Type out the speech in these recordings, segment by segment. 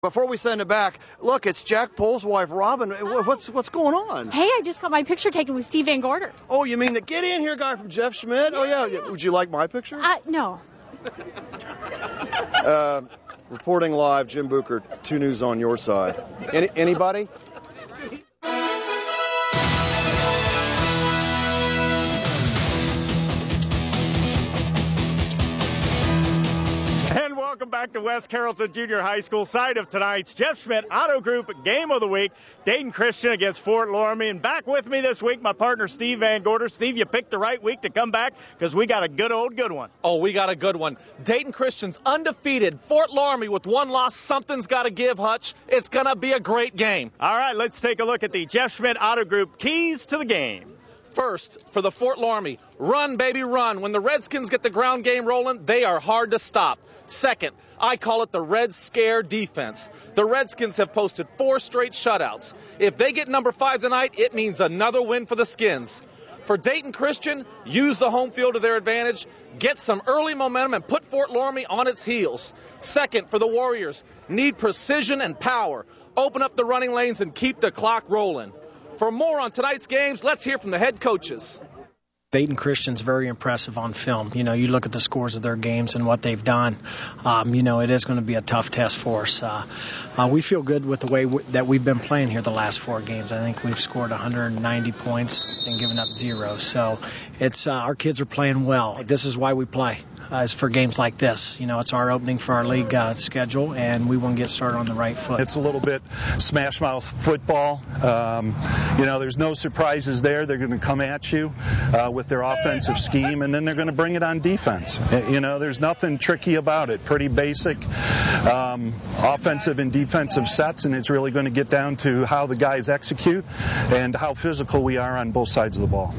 Before we send it back, look, it's Jack Pohl's wife, Robin. What's going on? Hey, I just got my picture taken with Steve Van Gorder. Oh, you mean the get in here guy from Jeff Schmidt? Oh, yeah. Would you like my picture? No. Reporting live, Jim Booker, 2 News on your side. Anybody? And welcome back to West Carrollton Junior High School, site of tonight's Jeff Schmidt Auto Group Game of the Week. Dayton Christian against Fort Loramie. And back with me this week, my partner Steve Van Gorder. Steve, you picked the right week to come back because we got a good one. Oh, we got a good one. Dayton Christian's undefeated. Fort Loramie with 1 loss. Something's got to give, Hutch. It's going to be a great game. All right, let's take a look at the Jeff Schmidt Auto Group keys to the game. First, for the Fort Loramie, run, baby, run. When the Redskins get the ground game rolling, they are hard to stop. Second, I call it the Red Scare defense. The Redskins have posted 4 straight shutouts. If they get number 5 tonight, it means another win for the Skins. For Dayton Christian, use the home field to their advantage, get some early momentum, and put Fort Loramie on its heels. Second, for the Warriors, need precision and power. Open up the running lanes and keep the clock rolling. For more on tonight's games, let's hear from the head coaches. Dayton Christian's very impressive on film. You know, you look at the scores of their games and what they've done. It is going to be a tough test for us. We feel good with the way that we've been playing here the last 4 games. I think we've scored 190 points and given up 0. So it's our kids are playing well. This is why we play. Is for games like this. You know, it's our opening for our league schedule, and we want to get started on the right foot. It's a little bit smash mouth football. There's no surprises there. They're going to come at you with their offensive scheme, and then they're going to bring it on defense. There's nothing tricky about it. Pretty basic offensive and defensive sets, and it's really going to get down to how the guys execute and how physical we are on both sides of the ball.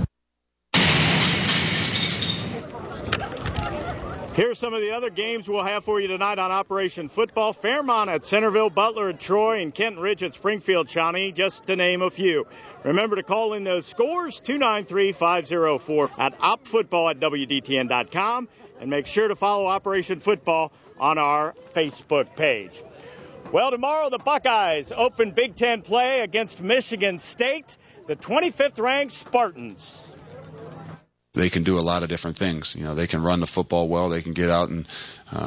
Here's some of the other games we'll have for you tonight on Operation Football. Fairmont at Centerville, Butler at Troy, and Kenton Ridge at Springfield Shawnee, just to name a few. Remember to call in those scores, 293-504 at opfootball@WDTN.com, and make sure to follow Operation Football on our Facebook page. Well, tomorrow the Buckeyes open Big Ten play against Michigan State, the 25th-ranked Spartans. They can do a lot of different things. They can run the football well. They can get out and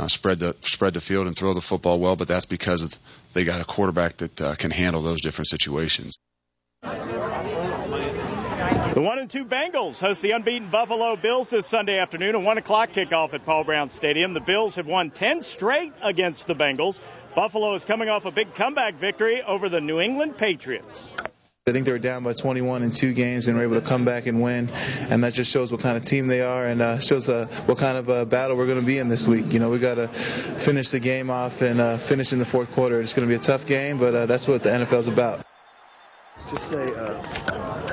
spread the field and throw the football well, but that's because they got a quarterback that can handle those different situations. The 1-2 Bengals host the unbeaten Buffalo Bills this Sunday afternoon, a 1 o'clock kickoff at Paul Brown Stadium. The Bills have won 10 straight against the Bengals. Buffalo is coming off a big comeback victory over the New England Patriots. I think they were down by 21 in 2 games and were able to come back and win, and that just shows what kind of team they are and shows what kind of battle we're going to be in this week. We got to finish the game off and finish in the 4th quarter. It's going to be a tough game, but that's what the NFL's about. Just say,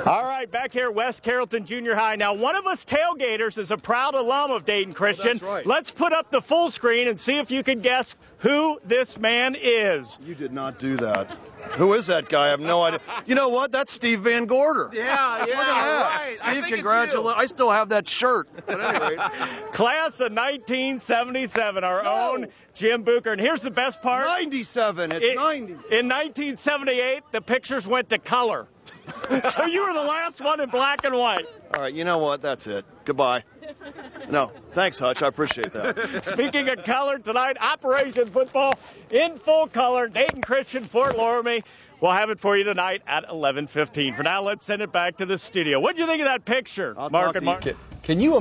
All right, back here at West Carrollton Junior High. Now, one of us tailgaters is a proud alum of Dayton Christian. That's right. Let's put up the full screen and see if you can guess who this man is. You did not do that. Who is that guy? I have no idea. You know what? That's Steve Van Gorder. Yeah, Look at that. right. Steve, congratulations. I still have that shirt. But at any rate. Class of 1977, our own Jim Booker. And here's the best part. 97. It's 90. In 1978, the pictures went to color. So you were the last one in black and white. All right, you know what? That's it. Goodbye. No, thanks, Hutch. I appreciate that. Speaking of color, tonight, Operation Football in full color. Dayton Christian, Fort Loramie. We'll have it for you tonight at 11:15. For now, let's send it back to the studio. What do you think of that picture, Mark and Mark? Can you